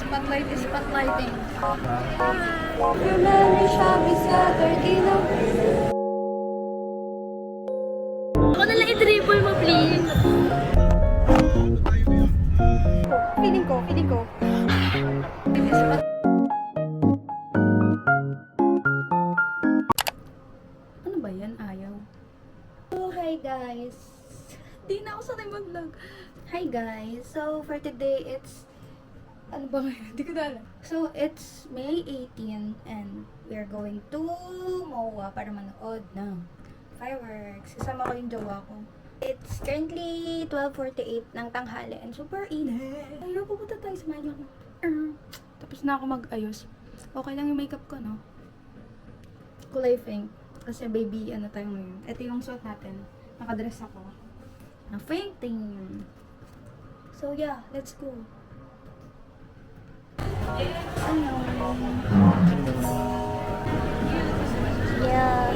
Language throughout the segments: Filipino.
Spotlight is spotlighting. Ako na lang i-dribble mo, please. Feeling ko. Ano ba yan? Ayaw. So, hi guys. Di na ako sanay mag-vlog. Hi guys. So, for today, it's... Ano ba ngayon? Hindi ko na alam. So, it's May 18 and we are going to MOA para manood ng fireworks. Kasama ko yung jowa ko. It's currently 12:48 ng tanghali and super init. Ayun, pupunta tayo sa Manila ko. Tapos na ako mag-ayos. Okay lang yung makeup ko, no? Kulay pink. Kasi baby, ano tayo ngayon. Ito yung suot natin. Nakadress ako. Na pink theme. So yeah, let's go. Ano? Yeah.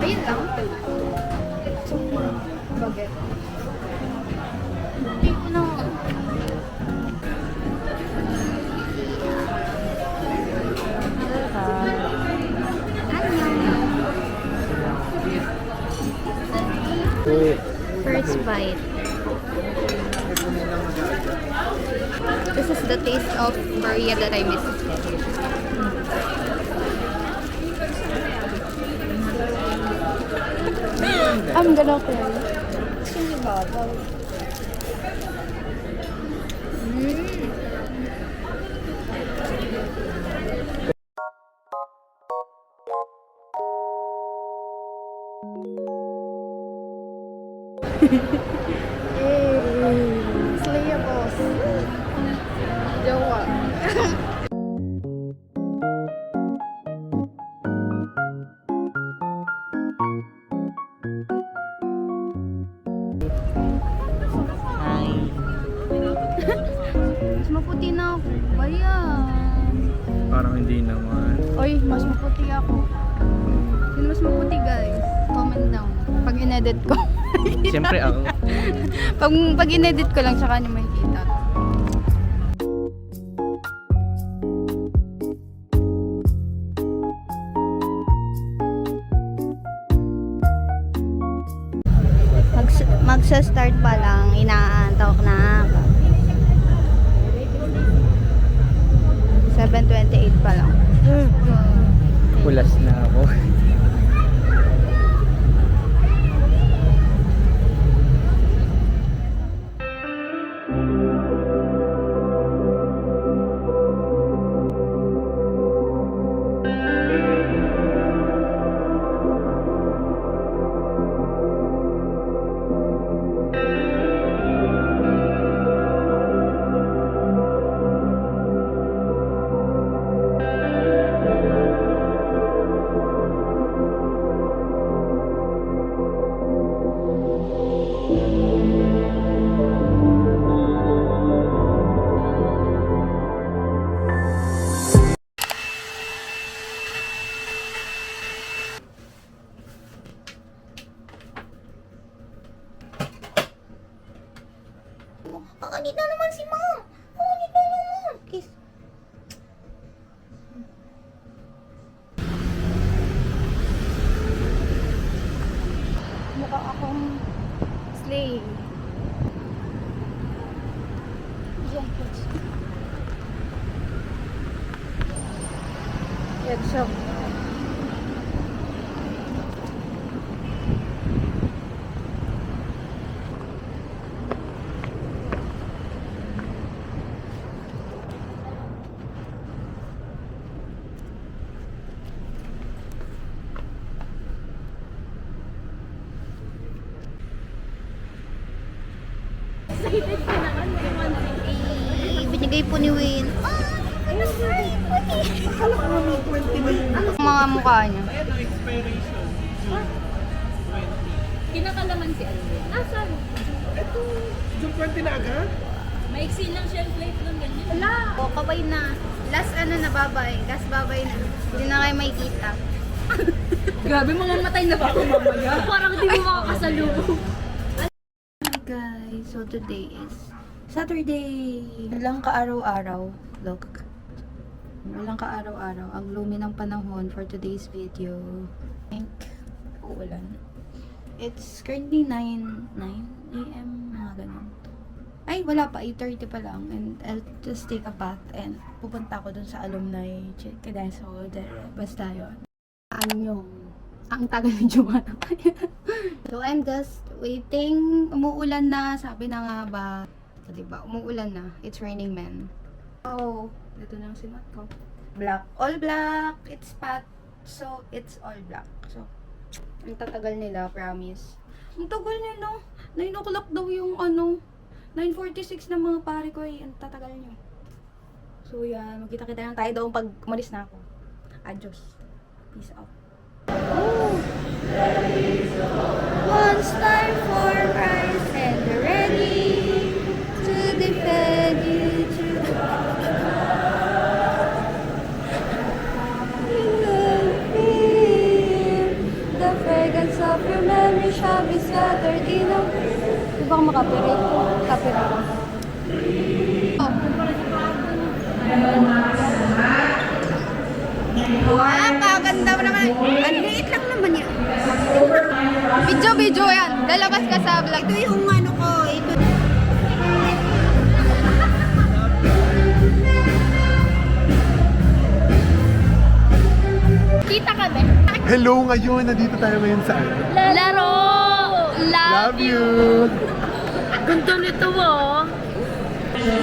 Ayun lang. Bakit? Hindi ko na. First bite. This is the taste of Korea that I miss. I'm gonna cry. Sino babaw? Slaya boss. Jowa. Mas maputi na ako. Bayan. Parang hindi naman. Oy, mas maputi ako. Sino mas maputi, guys? Comment down. Pag in-edit ko. Siyempre ako. pag in-edit ko lang, tsaka niyo makikita. Magsa-start pa lang, inaantok na ako. 7:28 pa lang. Pulas na ako. Pakanit na naman si Mom! Pakanit na naman! Kiss. Mukha akong slay. Headshot. Binigay po ni Wayne. Mga mukha niya. Kinakalaman si Alvin. Nasaan? Ito. June 20 na agad? Maiksi lang shelf life ng ganyan. Wala. O, kabay na. Last ano na babay. Last babay na. Hindi na kayo makikita. Grabe, mamamatay na ba ako mamaya? Parang di mo makakasalubong. Guys, so today is Saturday. Walang kaaraw-araw. Look. Walang kaaraw-araw. Ang lumi ng panahon for today's video. Pink. Uulan. It's currently 9 a.m. Mga ganun. Ay, wala pa. 8:30 pa lang. And I'll just take a bath and pupunta ako dun sa alumni check. So, basta yun. Ang tagal ng Joanna. So, I'm just waiting. Umuulan na. Sabi na nga ba. Diba? Umuulan na. It's raining, man. Oh, ito na ang sinuot ko. Black. All black. It's pat. So, it's all black. So, ang tatagal nila, promise. Ang tagal nila. 9 o'clock daw yung 9:46 na mga pare ko eh. Ang tatagal nyo. So, yan. Magkita-kita lang tayo doon pag umalis na ako. Adios. Peace out. One star for prize and ready to defend you to the fragrance of your memory shall be scattered in a... Di ba makapirate ko? Copyright. Wow, kaganda mo naman. Ang liit lang naman yan. Video yan. Lalabas ka sa vlog. Ito yung ano ko. Ito. Kita kami. Hello ngayon, nandito tayo ngayon sa ano? Laro! Love you! Ganda nito mo.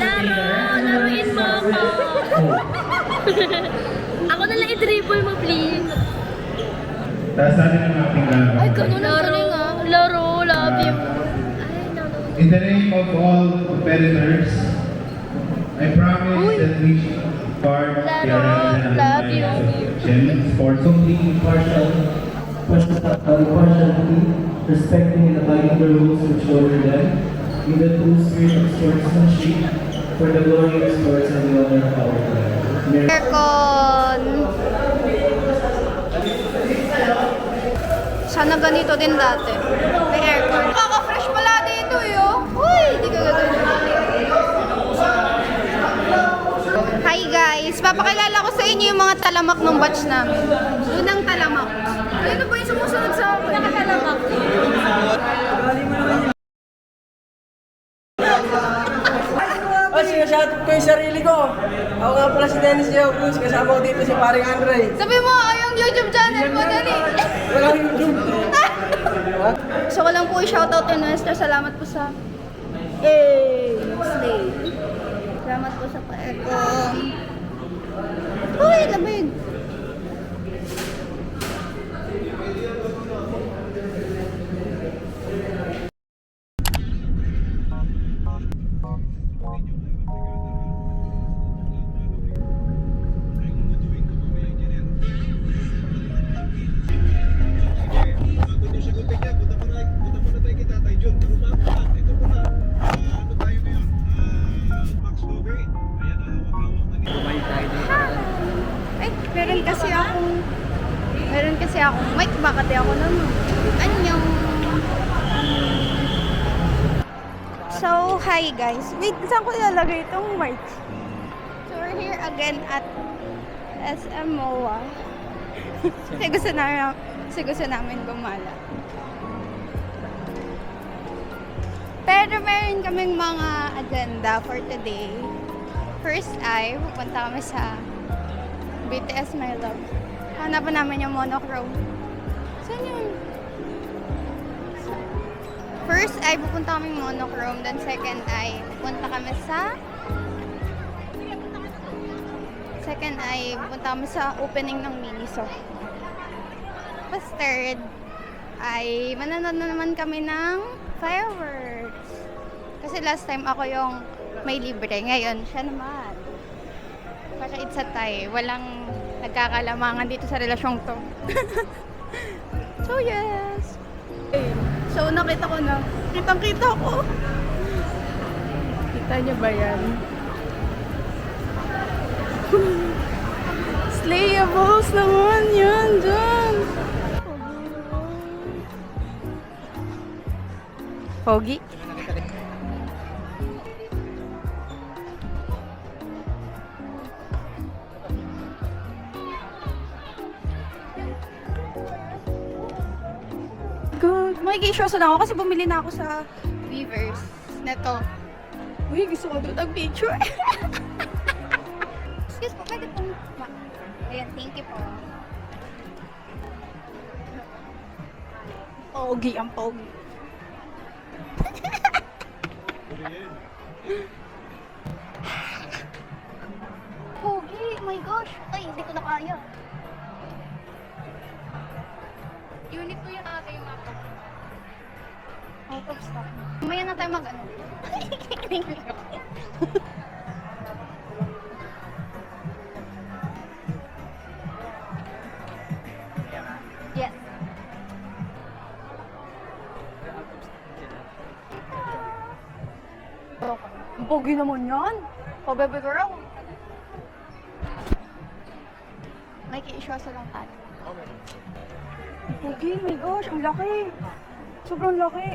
Laro! Laruin mo ako. Ako na lang i-dribble mo, please. Tapos natin ang ating laro. Ay, ganun ang galing ah. Laro, love you. In the name of all competitors, I promise that we guard the Laro, love you. Gen Sports. Completely impartial, impartiality, respecting and abiding the rules which order them, in the true spirit of sportsmanship, for the glory of sports and the honor of our flag. Aircon. Sana ganito din dati. May aircon. Kaka-fresh pala dito yo. Uy, di ka gagawin. Hi guys, papakilala ko sa inyo yung mga talamak ng batch namin. Unang talamak. Ano ba yung sumusunod sa akin? Nakatalamak. Sinashoutout ko yung sarili ko. Ako nga pala si Dennis Jocus, kasama ko dito si paring Andre. Sabi mo, yung YouTube channel mo, dali. Walang YouTube. So, ko lang po i-shoutout yun, Esther. Salamat po sa... Slay. Salamat po sa pa-aircon. Uy, lamig. Ay, meron kasi akong mic, bakit ako naman? Anyong. So, hi guys. Wait, saan ko ilalagay itong mic? So, we're here again at SM MOA. Kasi gusto namin gumala. Pero meron kaming mga agenda for today. First ay, pupunta kami sa BTS My Love. Hanapan namin yung monochrome. Saan yun? First ay, pupunta kami monochrome. Then second ay, pupunta kami sa... Second ay, pupunta kami sa opening ng Miniso. Tapos third ay, manonood na naman kami ng fireworks. Kasi last time ako yung may libre. Ngayon, siya naman. Para it's a tie. Walang nagkakalamangan dito sa relasyong to. So, yes. So, nakita ko na. Kitang-kita ko. Kita niyo ba yan? Slayables naman yan dyan. Pogi. Good. Makikisyoso na ako kasi bumili na ako sa Weavers. Neto. Uy, gusto ko doon ang picture. Excuse po, pwede pong... Ayan, thank you po. Pogi, ang pogi. Pogi, oh my gosh. Ay, hindi ko na kaya. Unit ko yung ate yung ako. Out of stock. Mamaya na tayo mag-ano. Yes. Ang pogi naman yan. Pabebe girl. May ki-isyoso lang tayo. Ang pogi, my gosh, ang laki. Sobrang laki.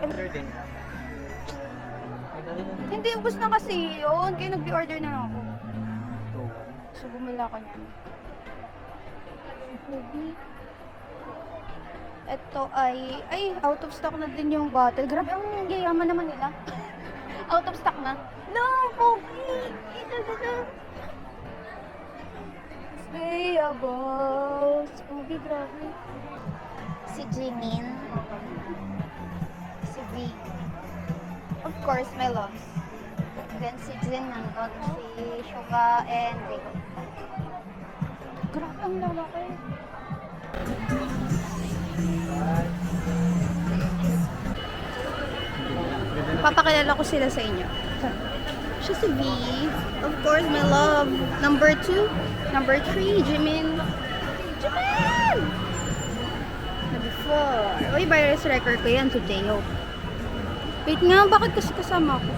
Hindi, ubos na kasi yun. Kaya nag-order na ako. So, bumila ko niyan. Ang pogi. Ito ay out of stock na din yung bottle. Grabe, ang yayaman naman nila. Out of stock na. No, pogi! Slayables! Pogi, grabe. Si Jimin. Si V. Of course, my loves. Then si Jin nandun. Si Suga and Rico. Grabe, ang lalaki. Papakilala ko sila sa inyo. Siya si V. Of course, my love. Number 2. Number 3, Jimin. Jimin! Number 4. Uy, virus record ko yan si J-Hope. Wait nga, bakit kasi kasama ako?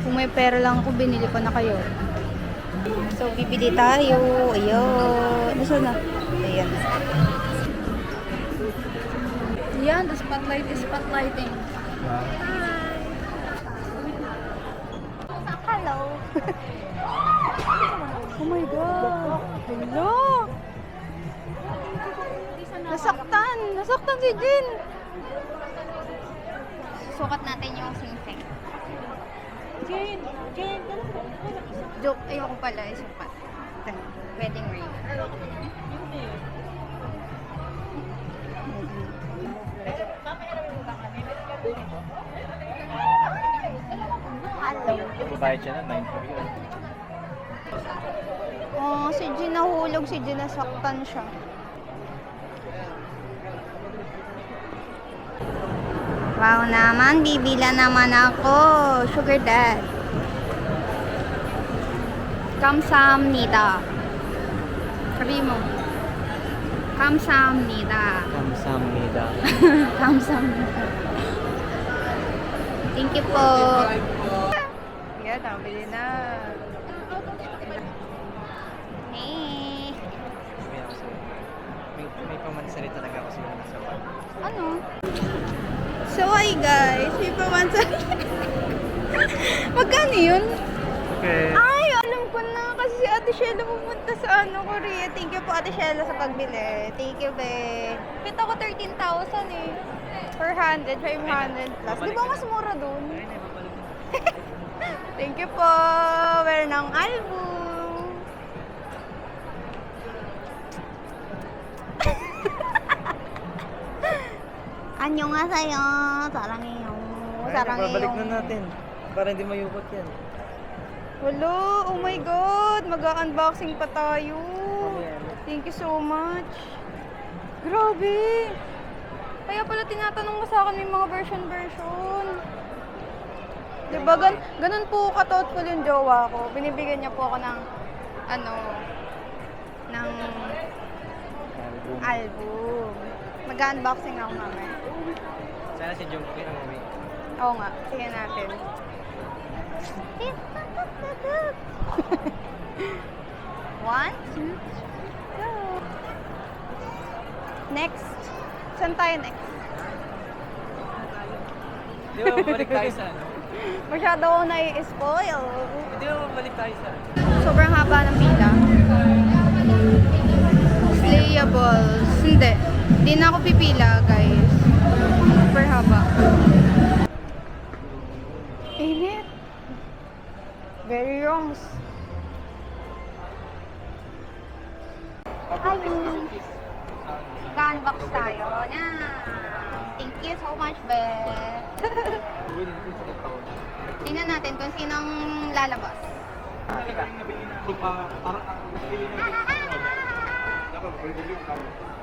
Kung may pera lang ako, binili ko na kayo. So, bibili tayo. Ayun. Nasaan na? Ayan. Yan, the spotlight is spotlighting. Hello. Oh my God. Hello. Nasaktan. Nasaktan si Jin. Sukat natin yung sing-sing. Jin. Jin. Joke. Ayoko pala. Isukat. Wedding ring. Babayad siya na 9 yun. Oh, si Jin nahulog. Si Jin nasaktan siya. Wow naman, bibila naman ako. Sugar dad. 감사합니다. Sabi mo. 감사합니다. Kamsamnida. 감사합니다. Thank you po. Yan, nabili na. Hey. Sabi ako sa'yo. May pamansalita talaga ako sa'yo nasa bag. Ano? So, hi guys. May pamansalita. Magkano yun? Okay. Ay, alam ko na. Kasi si Ate Shella pumunta sa Korea. Thank you po, Ate Shella, sa pagbili. Thank you, be. Kita ko 13,000 eh. 400, 500 plus. Di ba mas mura dun? Thank you po. Wear ng album. 안녕하세요. 사랑해요. 사랑해요. Babalik na natin. Para hindi mayukot yan. Hello, oh my God, mag-unboxing pa tayo. Thank you so much. Grabe. Kaya pala tinatanong mo sa akin may mga version. Diba, ganun po ka-thoughtful yung jowa ko. Binibigyan niya po ako ng, ng album. Mag-unboxing ako mamaya. Sana si Jungkook yung umuwi. Oo nga, sige natin. One, two, go. Next. Saan tayo next? Di ba balik tayo sa ano? Masyado ako na-spoil. Di ba balik tayo sa ano? Sobrang haba ng pila. Slayables. Hindi. Hindi na ako pipila, guys. Super haba. Init. Very wrong. Hi. Ka-unbox tayo. Yan. Thank you so much, Beth. Tingnan natin kung sinong lalabas.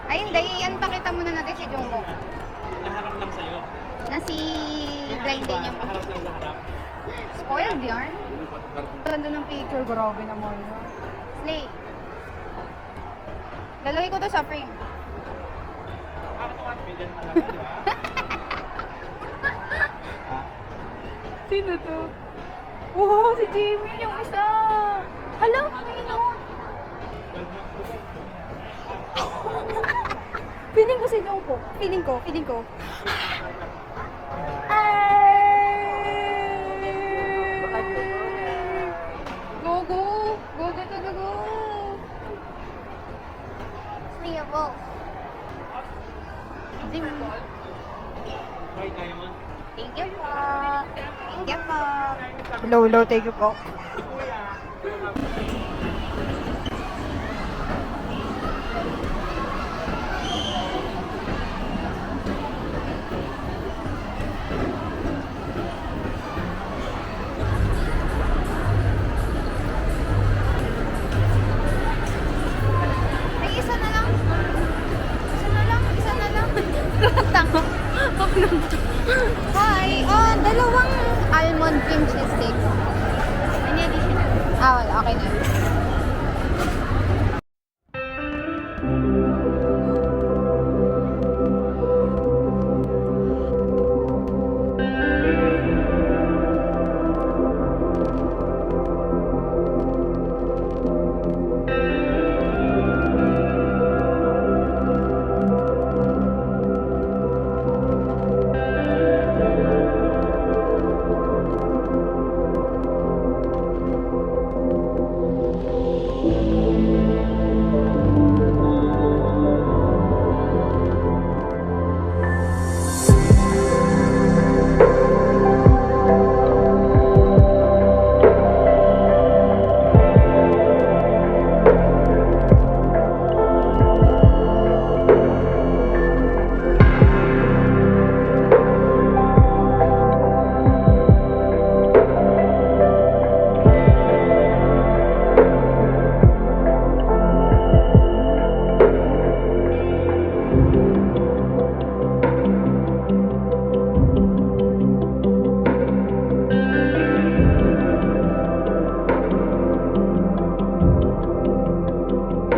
Ay, hindi. Yan, pakita muna natin si Jungkook. Naharap lang sa'yo. Na si blind din yung spoiled yarn. Ganda ng picture. Grabe naman. Slay. Lalagay ko to sa frame. Sino to? Wow, si Jimmy yung isa. Hala, sino? Feeling ko si Jungkook. Feeling ko. Go. Slayable. Thank you po. Hello, thank you po. Ay, isa na lang. Tanga. Hi! Dalawang almond cream cheese sticks. Any additional? Wala. Okay na.